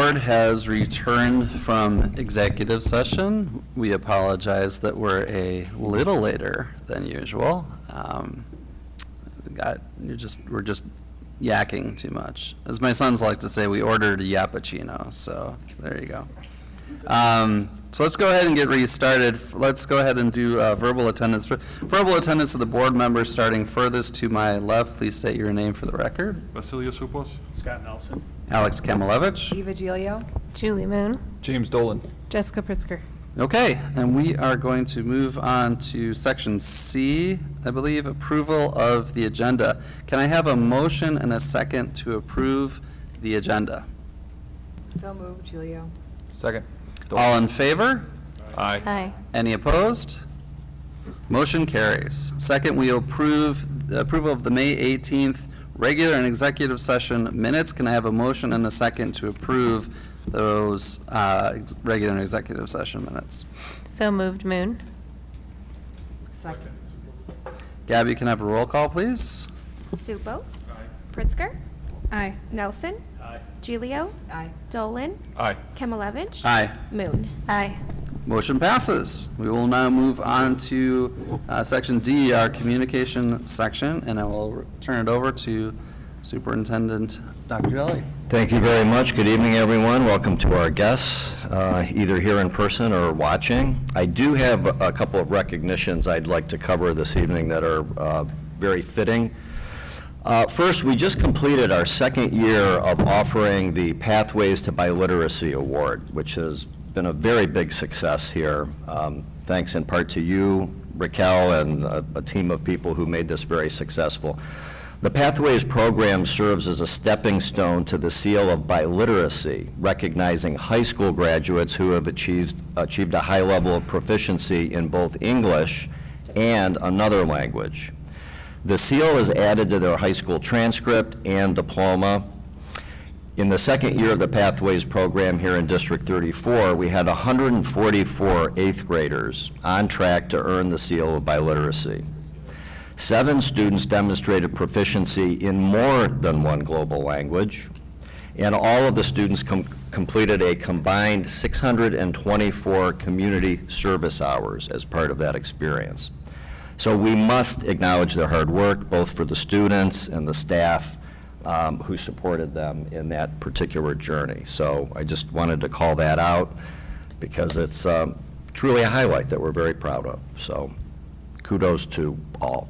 board has returned from executive session. We apologize that we're a little later than usual. We're just yakking too much. As my sons like to say, we ordered a yappuccino, so there you go. So let's go ahead and get restarted. Let's go ahead and do verbal attendance. Verbal attendance of the board members starting furthest to my left. Please state your name for the record. Vasilia Supos. Scott Nelson. Alex Kamalevich. Eva Gilio. Julie Moon. James Dolan. Jessica Pritzker. Okay, and we are going to move on to section C, I believe, approval of the agenda. Can I have a motion and a second to approve the agenda? So moved, Gilio. Second. All in favor? Aye. Aye. Any opposed? Motion carries. Second, we approve the approval of the May 18th regular and executive session minutes. Can I have a motion and a second to approve those regular and executive session minutes? So moved, Moon. Second. Gabby, can I have a roll call, please? Supos. Pritzker. Aye. Nelson. Aye. Gilio. Aye. Dolan. Aye. Kemalevich. Aye. Moon. Aye. Motion passes. We will now move on to section D, our communication section, and I will turn it over to Superintendent Dr. Jelly. Thank you very much. Good evening, everyone. Welcome to our guests, either here in person or watching. I do have a couple of recognitions I'd like to cover this evening that are very fitting. First, we just completed our second year of offering the Pathways to Biliteracy Award, which has been a very big success here, thanks in part to you, Raquel, and a team of people who made this very successful. The Pathways program serves as a stepping stone to the seal of biliteracy, recognizing high school graduates who have achieved a high level of proficiency in both English and another language. The seal is added to their high school transcript and diploma. In the second year of the Pathways program here in District 34, we had 144 8th graders on track to earn the seal of biliteracy. 7 students demonstrated proficiency in more than one global language, and all of the students completed a combined 624 community service hours as part of that experience. So we must acknowledge their hard work, both for the students and the staff who supported them in that particular journey. So I just wanted to call that out because it's truly a highlight that we're very proud of. So kudos to all.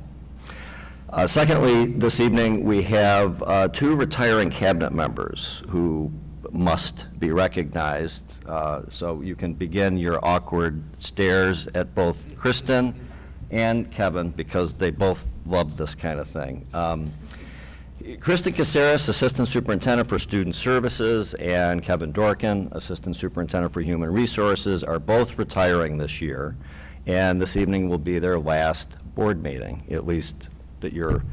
Secondly, this evening we have 2 retiring cabinet members who must be recognized. So you can begin your awkward stares at both Kristen and Kevin because they both love this kind of thing. Kristen Caceres, Assistant Superintendent for Student Services, and Kevin Dorkin, Assistant Superintendent for Human Resources, are both retiring this year, and this evening will be their last board meeting, at least that you're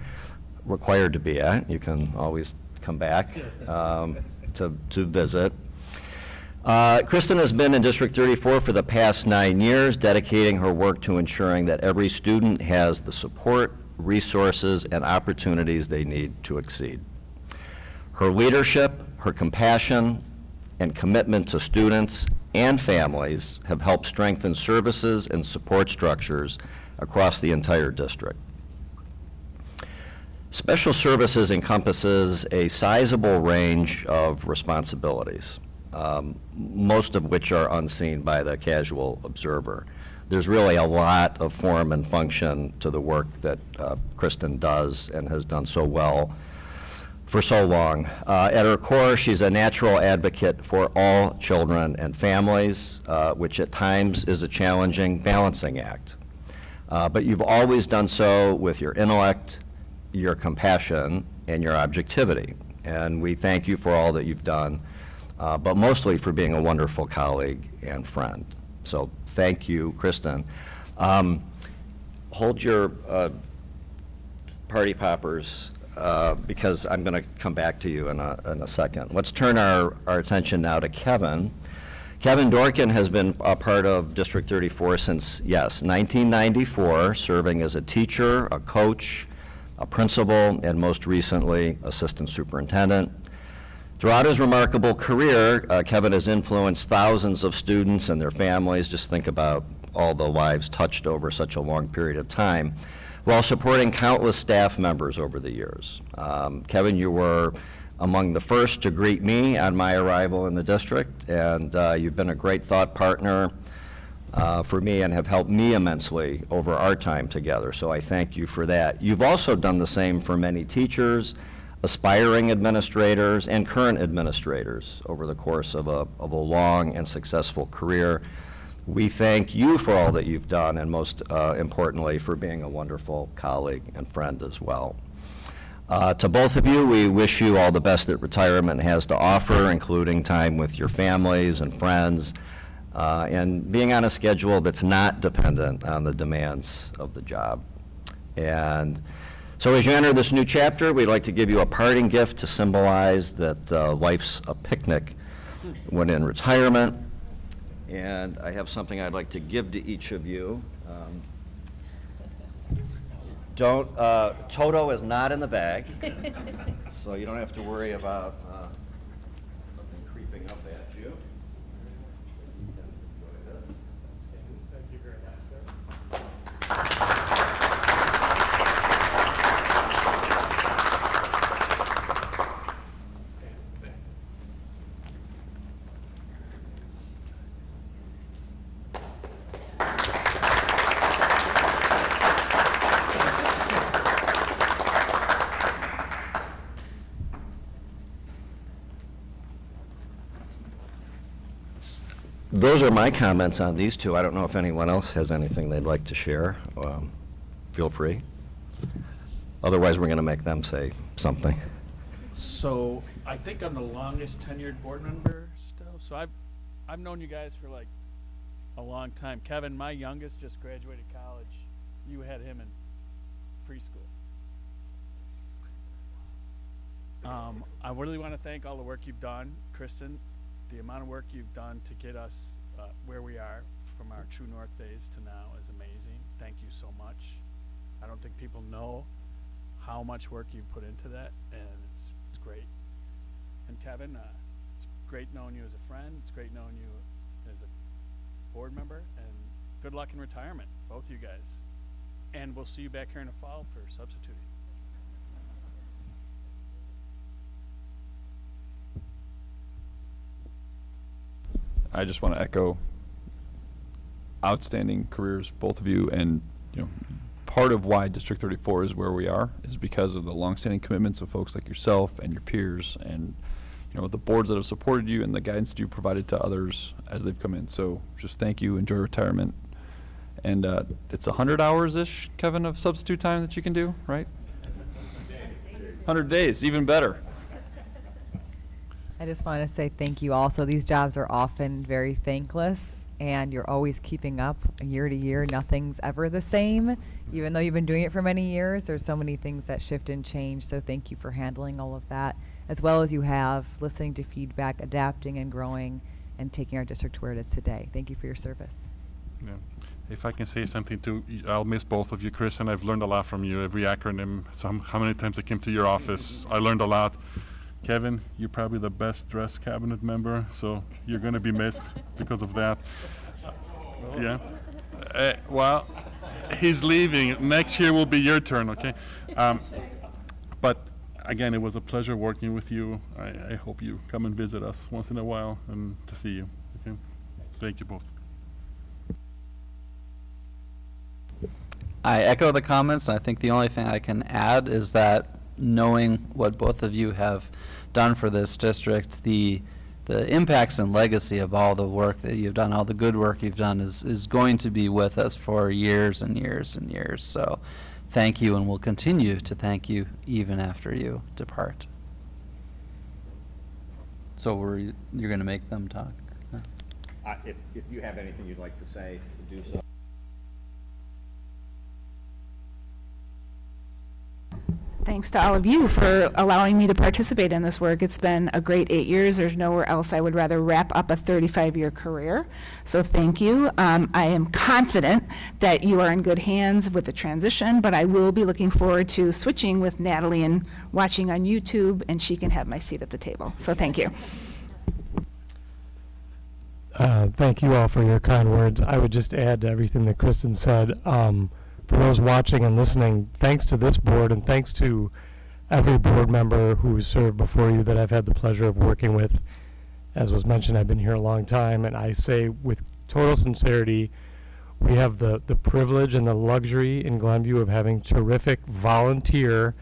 required to be at. You can always come back to visit. Kristen has been in District 34 for the past 9 years, dedicating her work to ensuring that every student has the support, resources, and opportunities they need to exceed. Her leadership, her compassion, and commitment to students and families have helped strengthen services and support structures across the entire district. Special services encompasses a sizable range of responsibilities, most of which are unseen by the casual observer. There's really a lot of form and function to the work that Kristen does and has done so well for so long. At her core, she's a natural advocate for all children and families, which at times is a challenging balancing act. But you've always done so with your intellect, your compassion, and your objectivity. And we thank you for all that you've done, but mostly for being a wonderful colleague and friend. So thank you, Kristen. Hold your party poppers because I'm going to come back to you in a second. Let's turn our attention now to Kevin. Kevin Dorkin has been a part of District 34 since, yes, 1994, serving as a teacher, a coach, a principal, and most recently, assistant superintendent. Throughout his remarkable career, Kevin has influenced thousands of students and their families. Just think about all the lives touched over such a long period of time, while supporting countless staff members over the years. Kevin, you were among the first to greet me on my arrival in the district, and you've been a great thought partner for me and have helped me immensely over our time together, so I thank you for that. You've also done the same for many teachers, aspiring administrators, and current administrators over the course of a long and successful career. We thank you for all that you've done, and most importantly, for being a wonderful colleague and friend as well. To both of you, we wish you all the best that retirement has to offer, including time with your families and friends, and being on a schedule that's not dependent on the demands of the job. And so as you enter this new chapter, we'd like to give you a parting gift to symbolize that life's a picnic when in retirement. And I have something I'd like to give to each of you. Toto is not in the bag, so you don't have to worry about something creeping up at you. Thank you very much, sir. Those are my comments on these two. I don't know if anyone else has anything they'd like to share. Feel free. Otherwise, we're going to make them say something. So I think I'm the longest tenured board member still. So I've known you guys for like a long time. Kevin, my youngest, just graduated college. You had him in preschool. I really want to thank all the work you've done, Kristen. The amount of work you've done to get us where we are from our True North days to now is amazing. Thank you so much. I don't think people know how much work you've put into that, and it's great. And Kevin, it's great knowing you as a friend. It's great knowing you as a board member, and good luck in retirement, both you guys. And we'll see you back here in the fall for substituting. I just want to echo outstanding careers, both of you, and part of why District 34 is where we are is because of the longstanding commitments of folks like yourself and your peers, and the boards that have supported you and the guidance that you've provided to others as they've come in. So just thank you. Enjoy retirement. And it's 100 hours-ish, Kevin, of substitute time that you can do, right? 100 days, even better. I just want to say thank you also. These jobs are often very thankless, and you're always keeping up year to year. Nothing's ever the same. Even though you've been doing it for many years, there's so many things that shift and change. So thank you for handling all of that, as well as you have, listening to feedback, adapting and growing, and taking our district to where it is today. Thank you for your service. Yeah. If I can say something too, I'll miss both of you, Chris, and I've learned a lot from you. Every acronym, how many times I came to your office, I learned a lot. Kevin, you're probably the best dressed cabinet member, so you're going to be missed because of that. Yeah. Well, he's leaving. Next year will be your turn, okay? But again, it was a pleasure working with you. I hope you come and visit us once in a while and to see you. Okay. Thank you both. I echo the comments. I think the only thing I can add is that knowing what both of you have done for this district, the impacts and legacy of all the work that you've done, all the good work you've done is going to be with us for years and years and years. So thank you, and we'll continue to thank you even after you depart. So you're going to make them talk? If you have anything you'd like to say, do so. Thank thanks to all of you for allowing me to participate in this work. It's been a great 8 years. There's nowhere else I would rather wrap up a 35-year career. So thank you. I am confident that you are in good hands with the transition, but I will be looking forward to switching with Natalie and watching on YouTube, and she can have my seat at the table. So thank you. Thank you all for your kind words. I would just add to everything that Kristen said. For those watching and listening, thanks to this board and thanks to every board member who served before you that I've had the pleasure of working with. As was mentioned, I've been here a long time, and I say with total sincerity, we have the privilege and the luxury in Glenview of having terrific volunteer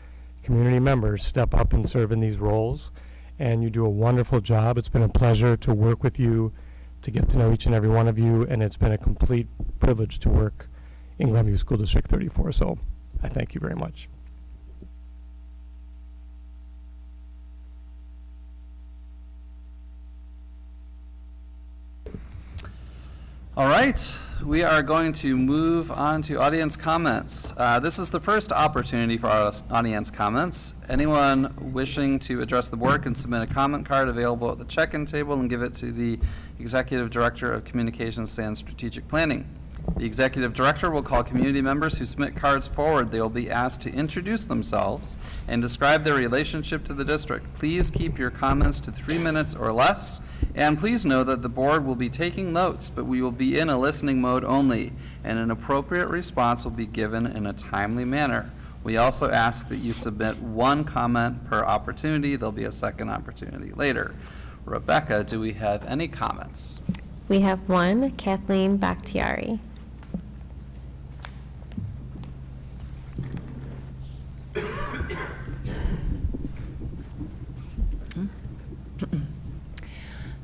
community members step up and serve in these roles, and you do a wonderful job. It's been a pleasure to work with you, to get to know each and every one of you, and it's been a complete privilege to work in Glenview School District 34, so I thank you very much. All right, we are going to move on to audience comments. This is the first opportunity for our audience comments. Anyone wishing to address the board can submit a comment card available at the check-in table and give it to the Executive Director of Communications and Strategic Planning. The Executive Director will call community members who submit cards forward. They will be asked to introduce themselves and describe their relationship to the district. Please keep your comments to 3 minutes or less, and please know that the board will be taking notes, but we will be in a listening mode only, and an appropriate response will be given in a timely manner. We also ask that you submit 1 comment per opportunity. There'll be a second opportunity later. Rebecca, do we have any comments? We have one, Kathleen Bakhtiari.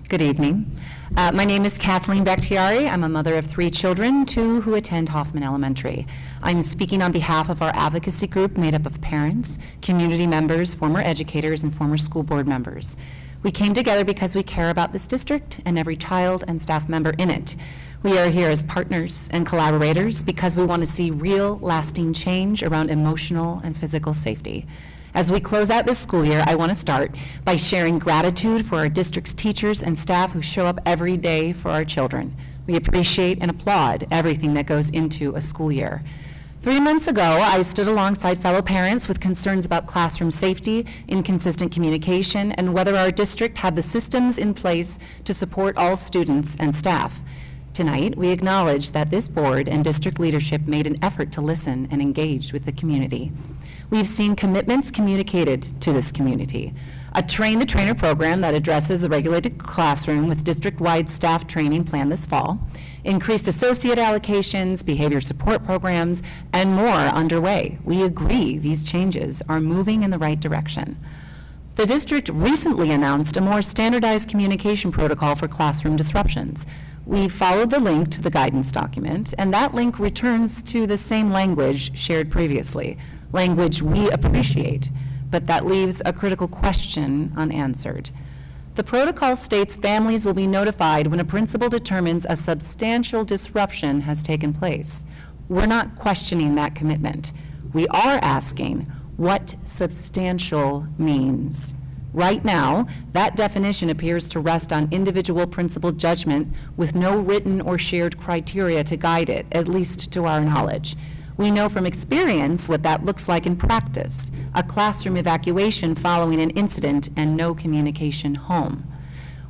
Good evening. My name is Kathleen Bakhtiari. I'm a mother of 3 children, 2 who attend Hoffman Elementary. I'm speaking on behalf of our advocacy group made up of parents, community members, former educators, and former school board members. We came together because we care about this district and every child and staff member in it. We are here as partners and collaborators because we want to see real, lasting change around emotional and physical safety. As we close out this school year, I want to start by sharing gratitude for our district's teachers and staff who show up every day for our children. We appreciate and applaud everything that goes into a school year. 3 months ago, I stood alongside fellow parents with concerns about classroom safety, inconsistent communication, and whether our district had the systems in place to support all students and staff. Tonight, we acknowledge that this board and district leadership made an effort to listen and engage with the community. We've seen commitments communicated to this community. A Train the Trainer program that addresses the regulated classroom with district-wide staff training planned this fall, increased associate allocations, behavior support programs, and more underway. We agree these changes are moving in the right direction. The district recently announced a more standardized communication protocol for classroom disruptions. We followed the link to the guidance document, and that link returns to the same language shared previously, language we appreciate, but that leaves a critical question unanswered. The protocol states families will be notified when a principal determines a substantial disruption has taken place. We're not questioning that commitment. We are asking what substantial means. Right now, that definition appears to rest on individual principal judgment with no written or shared criteria to guide it, at least to our knowledge. We know from experience what that looks like in practice, a classroom evacuation following an incident and no communication home.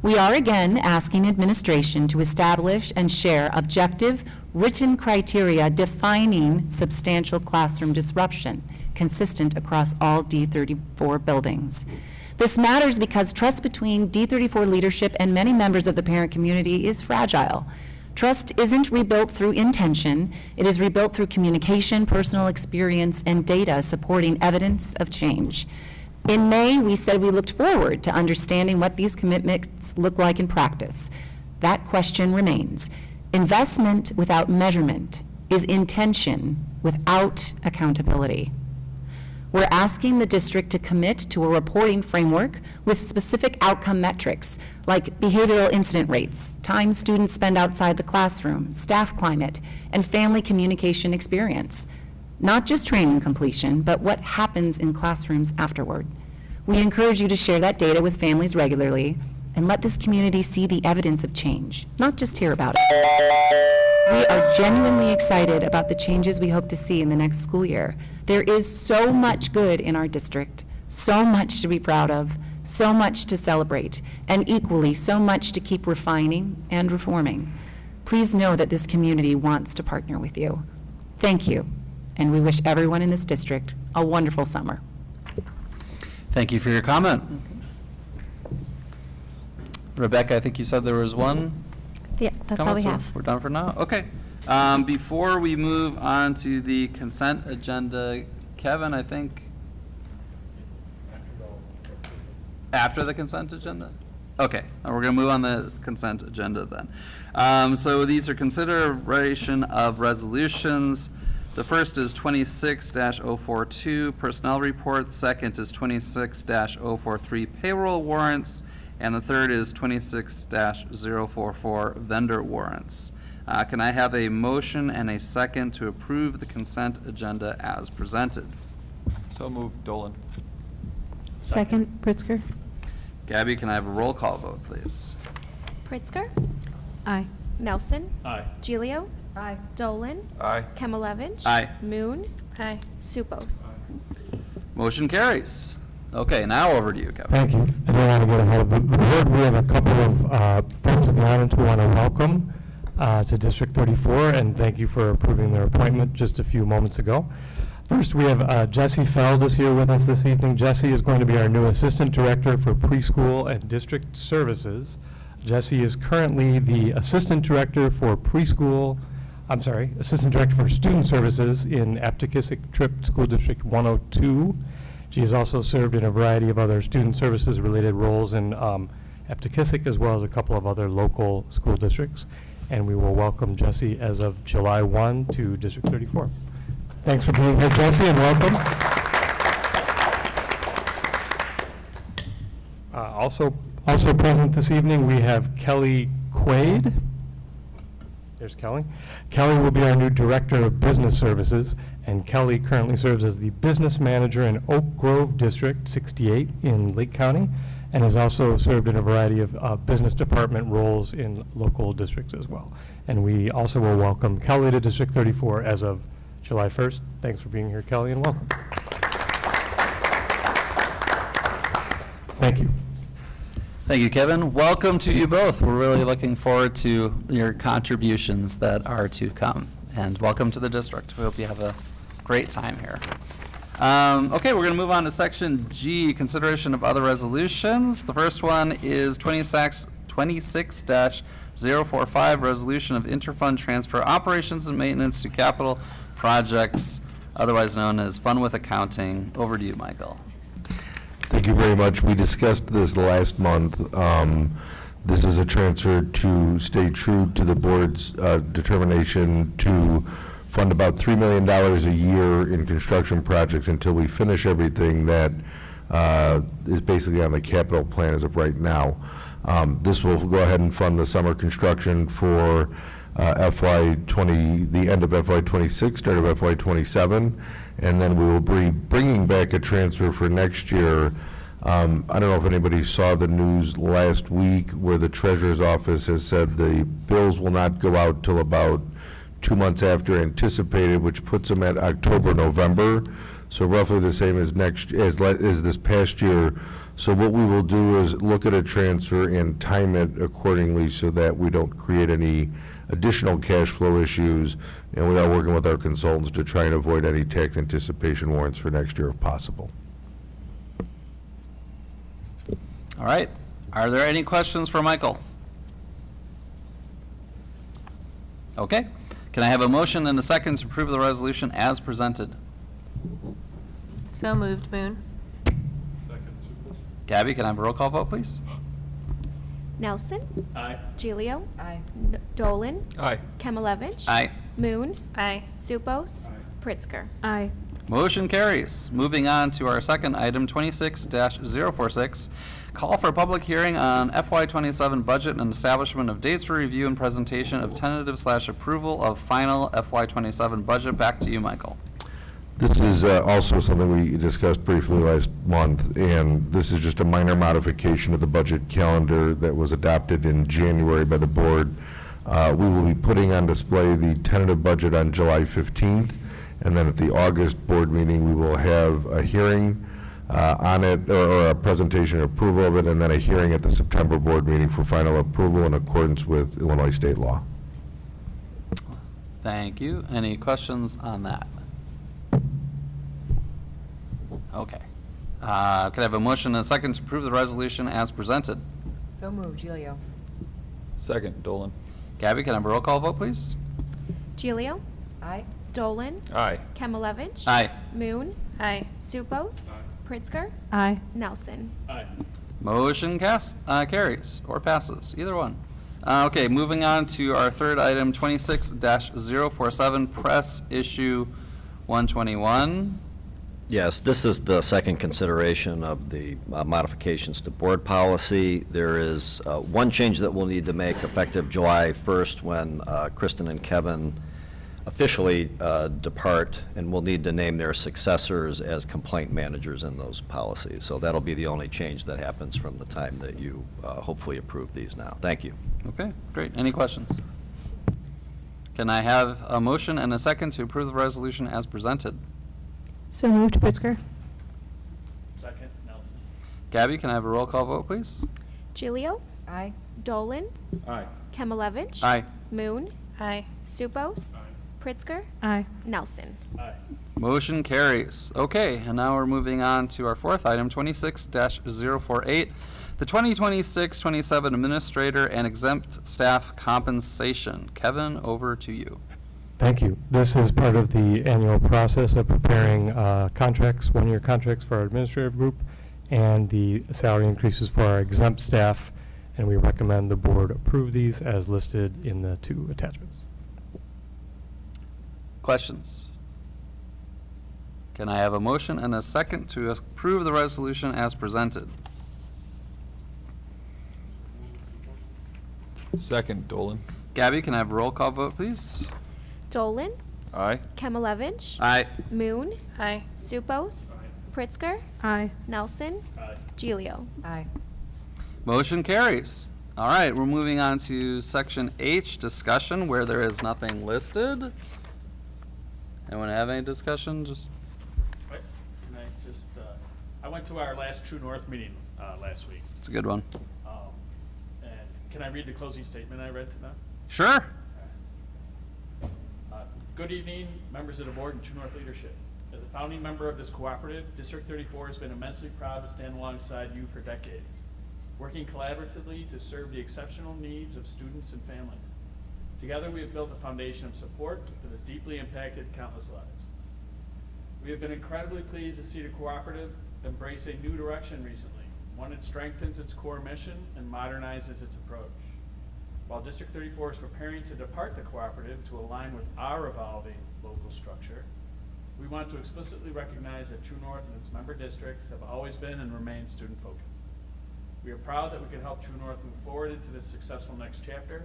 We are again asking administration to establish and share objective, written criteria defining substantial classroom disruption, consistent across all D34 buildings. This matters because trust between D34 leadership and many members of the parent community is fragile. Trust isn't rebuilt through intention, it is rebuilt through communication, personal experience, and data supporting evidence of change. In May, we said we looked forward to understanding what these commitments look like in practice. That question remains. Investment without measurement is intention without accountability. We're asking the district to commit to a reporting framework with specific outcome metrics like behavioral incident rates, time students spend outside the classroom, staff climate, and family communication experience. Not just training completion, but what happens in classrooms afterward. We encourage you to share that data with families regularly and let this community see the evidence of change, not just hear about it. We are genuinely excited about the changes we hope to see in the next school year. There is so much good in our district, so much to be proud of, so much to celebrate, and equally so much to keep refining and reforming. Please know that this community wants to partner with you. Thank you, and we wish everyone in this district a wonderful summer. Thank you for your comment. Rebecca, I think you said there was one? Yeah, that's all we comment, so have. We're done for now? Okay. Before we move on to the consent agenda, Kevin, I think. After the consent agenda? Okay, we're going to move on the consent agenda then. So these are consideration of resolutions. The first is 26-042 personnel reports, second is 26-043 payroll warrants, and the third is 26-044 vendor warrants. Can I have a motion and a second to approve the consent agenda as presented? So moved, Dolan. Second, Pritzker. Gabby, can I have a roll call vote, please? Pritzker? Aye. Nelson? Aye. Gilio? Aye. Dolan? Aye. Kemalevich? Aye. Moon? Aye. Supos? Motion carries. Okay, now over to you, Kevin. Thank you. I don't want to get ahead of the board. We have a couple of folks in the audience we want to welcome to District 34, and thank you for approving their appointment just a few moments ago. First, we have Jesse Feld is here with us this evening. Jesse is going to be our new Assistant Director for Preschool and District Services. Jesse is currently the Assistant Director for Assistant Director for Student Services in Aptekissick Trip School District 102. She has also served in a variety of other student services related roles in Aptekissick, as well as a couple of other local school districts. And we will welcome Jesse as of July 1 to District 34. Thanks for being here, Jesse, and welcome. Also present this evening, we have Kelly Quaid. There's Kelly. Kelly will be our new Director of Business Services, and Kelly currently serves as the Business Manager in Oak Grove District 68 in Lake County, and has also served in a variety of business department roles in local districts as well. And we also will welcome Kelly to District 34 as of July 1st. Thanks for being here, Kelly, and welcome. Thank you. Thank you, Kevin. Welcome to you both. We're really looking forward to your contributions that are to come. And welcome to the district. We hope you have a great time here. Okay, we're going to move on to Section G, consideration of other resolutions. The first one is 26-045, resolution of interfund transfer operations and maintenance to capital projects, otherwise known as Fun with Accounting. Over to you, Michael. Thank you very much. We discussed this last month. This is a transfer to stay true to the board's determination to fund about $3 million a year in construction projects until we finish everything that is basically on the capital plan as of right now. This will go ahead and fund the summer construction for FY20, the end of FY26, start of FY27, and then we will be bringing back a transfer for next year. I don't know if anybody saw the news last week where the Treasurer's Office has said the bills will not go out till about 2 months after anticipated, which puts them at October, November. So roughly the same as as this past year. So what we will do is look at a transfer and time it accordingly so that we don't create any additional cash flow issues, and we are working with our consultants to try and avoid any tax anticipation warrants for next year if possible. All right. Are there any questions for Michael? Okay. Can I have a motion and a second to approve the resolution as presented? So moved, Moon. Gabby, can I have a roll call vote, please? Nelson? Aye. Gilio? Aye. Dolan? Aye. Kemalevich? Aye. Moon? Aye. Supos? Pritzker? Aye. Motion carries. Moving on to our second item, 26-046, call for a public hearing on FY27 budget and establishment of dates for review and presentation of tentative/approval of final FY27 budget. Back to you, Michael. This is also something we discussed briefly last month, and this is just a minor modification of the budget calendar that was adopted in January by the board. We will be putting on display the tentative budget on July 15th, and then at the August board meeting, we will have a hearing on it, or a presentation and approval of it, and then a hearing at the September board meeting for final approval in accordance with Illinois state law. Thank you. Any questions on that? Okay. Could I have a motion and a second to approve the resolution as presented? So moved, Gilio. Second, Dolan. Gabby, can I have a roll call vote, please? Gilio, Aye. Dolan, Aye. Kamalevich. Aye. Moon, Aye. Supos, Pritzker, Aye. Nelson. Aye. Motion carries, or passes, either one. Okay, moving on to our third item, 26-047, Press Issue 121. Yes, this is the second consideration of the modifications to board policy. There is one change that we'll need to make effective July 1st when Kristen and Kevin officially depart, and we'll need to name their successors as complaint managers in those policies. So that'll be the only change that happens from the time that you hopefully approve these now. Thank you. Okay, great. Any questions? Can I have a motion and a second to approve the resolution as presented? So moved, Pritzker. Second, Nelson. Gabby, can I have a roll call vote, please? Gilio, Aye. Dolan, Aye. Kamalevich. Aye. Moon, Aye. Supos, Pritzker, Aye. Nelson. Aye. Motion carries. Okay, and now we're moving on to our fourth item, 26-048, the 2026-27 Administrator and Exempt Staff Compensation. Kevin, over to you. Thank you. This is part of the annual process of preparing contracts, one-year contracts for our administrative group, and the salary increases for our exempt staff, and we recommend the board approve these as listed in the two attachments. Questions? Can I have a motion and a second to approve the resolution as presented? Second, Dolan. Gabby, can I have a roll call vote, please? Dolan, Aye. Kamalevich. Aye. Moon, Aye. Supos, Pritzker, Aye. Nelson, Aye. Gilio. Aye. Motion carries. All right, we're moving on to Section H, discussion, where there is nothing listed. Anyone have any discussion? Just, Wait, can I just, I went to our last True North meeting last week. it's a good one. And can I read the closing statement I read to them? Sure. Good evening, members of the board and True North leadership. As a founding member of this cooperative, District 34 has been immensely proud to stand alongside you for decades, working collaboratively to serve the exceptional needs of students and families. Together, we have built a foundation of support that has deeply impacted countless lives. We have been incredibly pleased to see the cooperative embrace a new direction recently, one that strengthens its core mission and modernizes its approach. While District 34 is preparing to depart the cooperative to align with our evolving local structure, we want to explicitly recognize that True North and its member districts have always been and remain student-focused. We are proud that we can help True North move forward into this successful next chapter.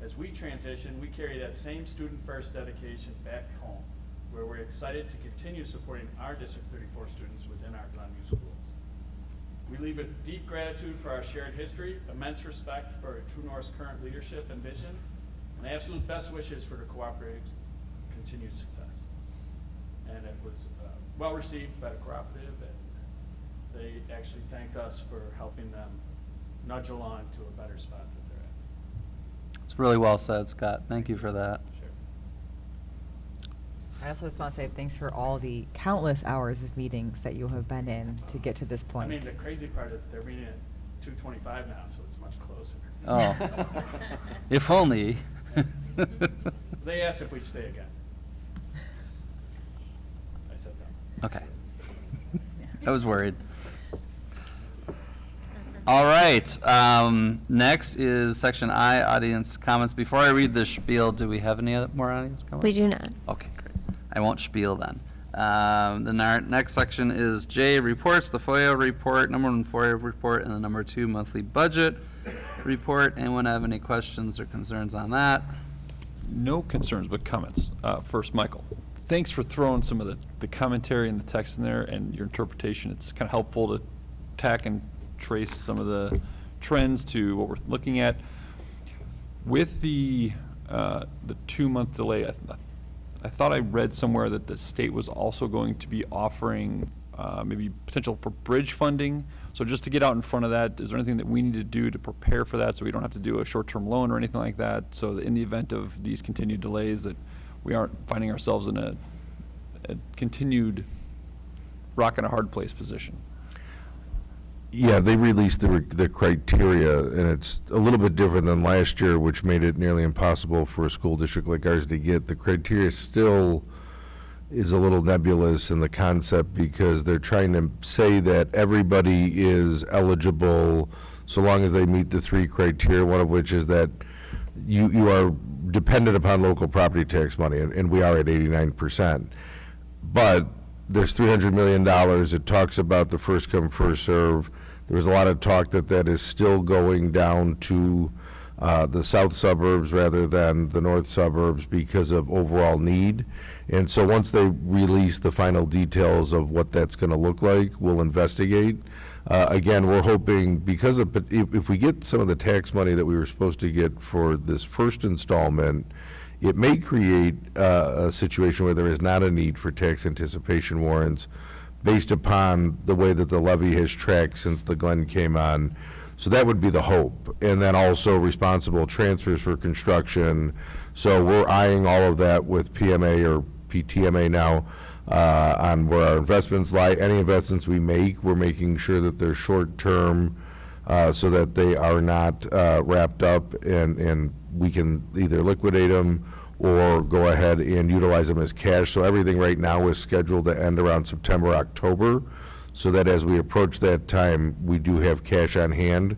As we transition, we carry that same student-first dedication back home, where we're excited to continue supporting our District 34 students within our Glenview schools. We leave with deep gratitude for our shared history, immense respect for True North's current leadership and vision, and absolute best wishes for the cooperative's continued success. And it was well received by the cooperative, and they actually thanked us for helping them nudge along to a better spot that they're at. It's really well said, Scott. Thank you for that. Sure. I also just want to say thanks for all the countless hours of meetings that you have been in to get to this I point. mean, the crazy part is they're meeting at 2:25 now, so it's much closer. Oh, if only. They asked if we'd stay again. I said no. Okay. I was worried. All right, next is Section I, audience comments. Before I read the spiel, do we have any more audience comments? We do not. Okay, great. I won't spiel then. Then our next section is J, reports, the FOIA report, number 1 FOIA report, and the number 2 monthly budget report. Anyone have any questions or concerns on that? No concerns, but comments. First, Michael, thanks for throwing some of the commentary and the text in there and your interpretation. It's kind of helpful to tack and trace some of the trends to what we're looking at. With the 2-month delay, I thought I read somewhere that the state was also going to be offering maybe potential for bridge funding. So just to get out in front of that, is there anything that we need to do to prepare for that so we don't have to do a short-term loan or anything like that? So that in the event of these continued delays, that we aren't finding ourselves in a continued rock and a hard place position. Yeah, they released the criteria, and it's a little bit different than last year, which made it nearly impossible for a school district like ours to get. The criteria still is a little nebulous in the concept because they're trying to say that everybody is eligible so long as they meet the 3 criteria, one of which is that you are dependent upon local property tax money, and we are at 89%. But there's $300 million. It talks about the first come, first serve. There was a lot of talk that is still going down to the south suburbs rather than the north suburbs because of overall need. And so once they release the final details of what that's going to look like, we'll investigate. Again, we're hoping, because of, if we get some of the tax money that we were supposed to get for this first installment, it may create a situation where there is not a need for tax anticipation warrants based upon the way that the levy has tracked since the Glen came on. So that would be the hope. And then also responsible transfers for construction. So we're eyeing all of that with PMA or PTMA now on where our investments lie. Any investments we make, we're making sure that they're short-term so that they are not wrapped up and we can either liquidate them or go ahead and utilize them as cash. So everything right now is scheduled to end around September, October, so that as we approach that time, we do have cash on hand.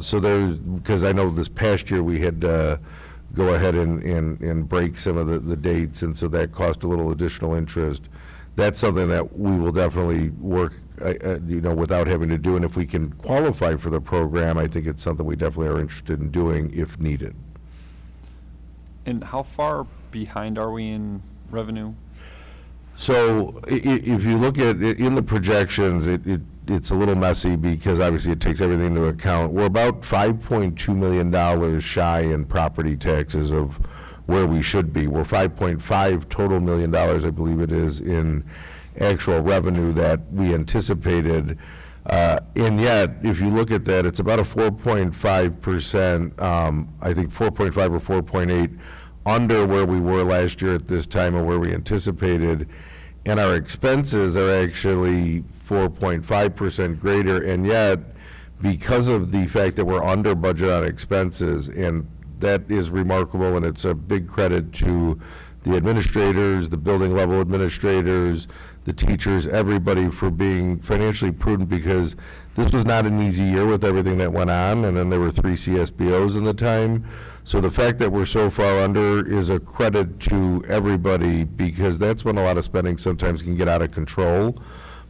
So there's, because I know this past year we had to go ahead and break some of the dates, and so that cost a little additional interest. That's something that we will definitely work, without having to do. And if we can qualify for the program, I think it's something we definitely are interested in doing if needed. And how far behind are we in revenue? So if you look at it in the projections, it's a little messy because obviously it takes everything into account. We're about $5.2 million shy in property taxes of where we should be. We're 5.5 total million dollars, I believe it is, in actual revenue that we anticipated. And yet, if you look at that, it's about a 4.5%, I think 4.5 or 4.8 under where we were last year at this time and where we anticipated. And our expenses are actually 4.5% greater, and yet, because of the fact that we're under budget on expenses, and that is remarkable, and it's a big credit to the administrators, the building level administrators, the teachers, everybody for being financially prudent, because this was not an easy year with everything that went on, and then there were 3 CSBOs in the time. So the fact that we're so far under is a credit to everybody, because that's when a lot of spending sometimes can get out of control.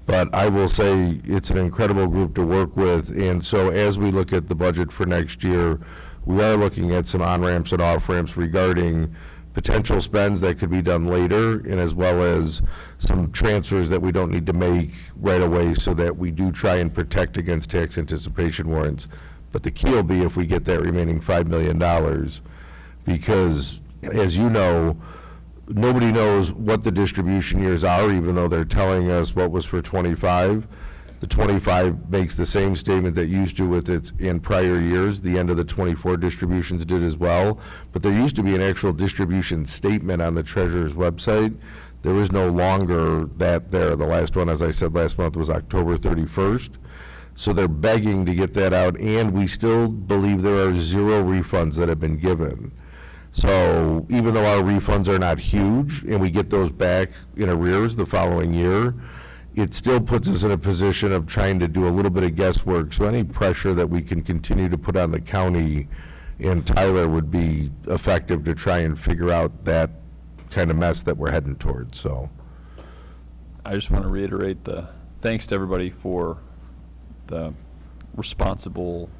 But I will say it's an incredible group to work with, and so as we look at the budget for next year, we are looking at some on-ramps and off-ramps regarding potential spends that could be done later, and as well as some transfers that we don't need to make right away, so that we do try and protect against tax anticipation warrants. But the key will be if we get that remaining $5 million, because, as you know, nobody knows what the distribution years are, even though they're telling us what was for 25. The 25 makes the same statement that used to with its in prior years. The end of the 24 distributions did as well. But there used to be an actual distribution statement on the treasurer's website. There is no longer that there. The last one, as I said last month, was October 31st. So they're begging to get that out, and we still believe there are 0 refunds that have been given. So even though our refunds are not huge, and we get those back in arrears the following year, it still puts us in a position of trying to do a little bit of guesswork. So any pressure that we can continue to put on the county and Tyler would be effective to try and figure out that kind of mess that we're heading towards. So I just want to reiterate the thanks to everybody for the responsible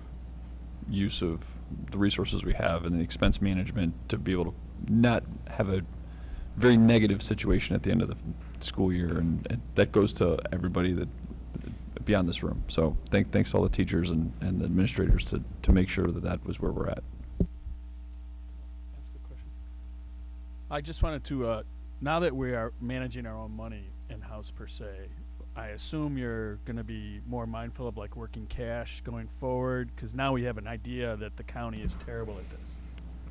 use of the resources we have and the expense management to be able to not have a very negative situation at the end of the school year, and that goes to everybody that beyond this room. So thanks to all the teachers and the administrators to make sure that was where we're at. That's a good question. I just wanted to, now that we are managing our own money in-house per se, I assume you're going to be more mindful of like working cash going forward, because now we have an idea that the county is terrible at this.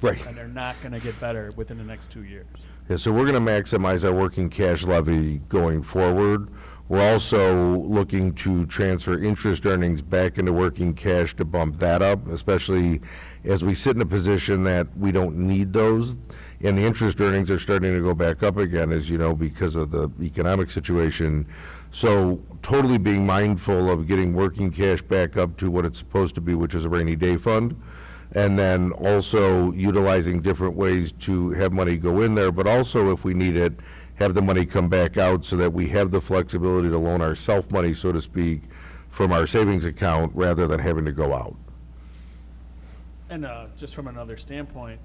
Right. And they're not going to get better within the next 2 years. Yeah, so we're going to maximize our working cash levy going forward. We're also looking to transfer interest earnings back into working cash to bump that up, especially as we sit in a position that we don't need those. And the interest earnings are starting to go back up again, as you know, because of the economic situation. So totally being mindful of getting working cash back up to what it's supposed to be, which is a rainy day fund. And then also utilizing different ways to have money go in there, but also if we need it, have the money come back out so that we have the flexibility to loan ourselves money, so to speak, from our savings account rather than having to go out. And just from another standpoint,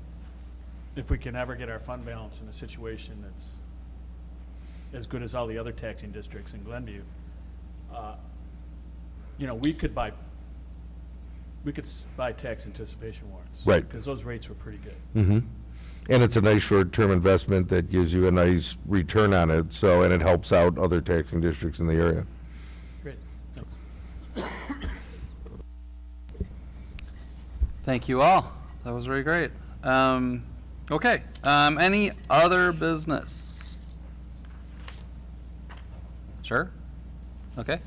if we can ever get our fund balance in a situation that's as good as all the other taxing districts in Glenview, you know, we could buy tax anticipation warrants. Right. Because those rates were pretty good. Mm-hmm. And it's a nice short-term investment that gives you a nice return on it, so, and it helps out other taxing districts in the area. Great. Thanks. Thank you all. That was very great. Okay, any other business? Sure? Okay.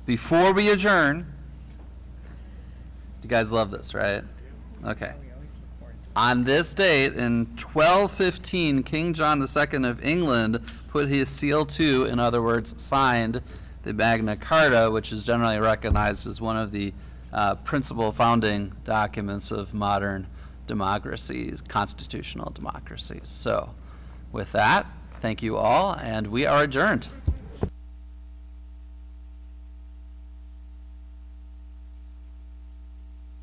Before we adjourn, you guys love this, right? Okay. On this date, in 1215, King John II of England put his seal to, in other words, signed the Magna Carta, which is generally recognized as one of the principal founding documents of modern democracies, constitutional democracies. So, with that, thank you all, and we are adjourned.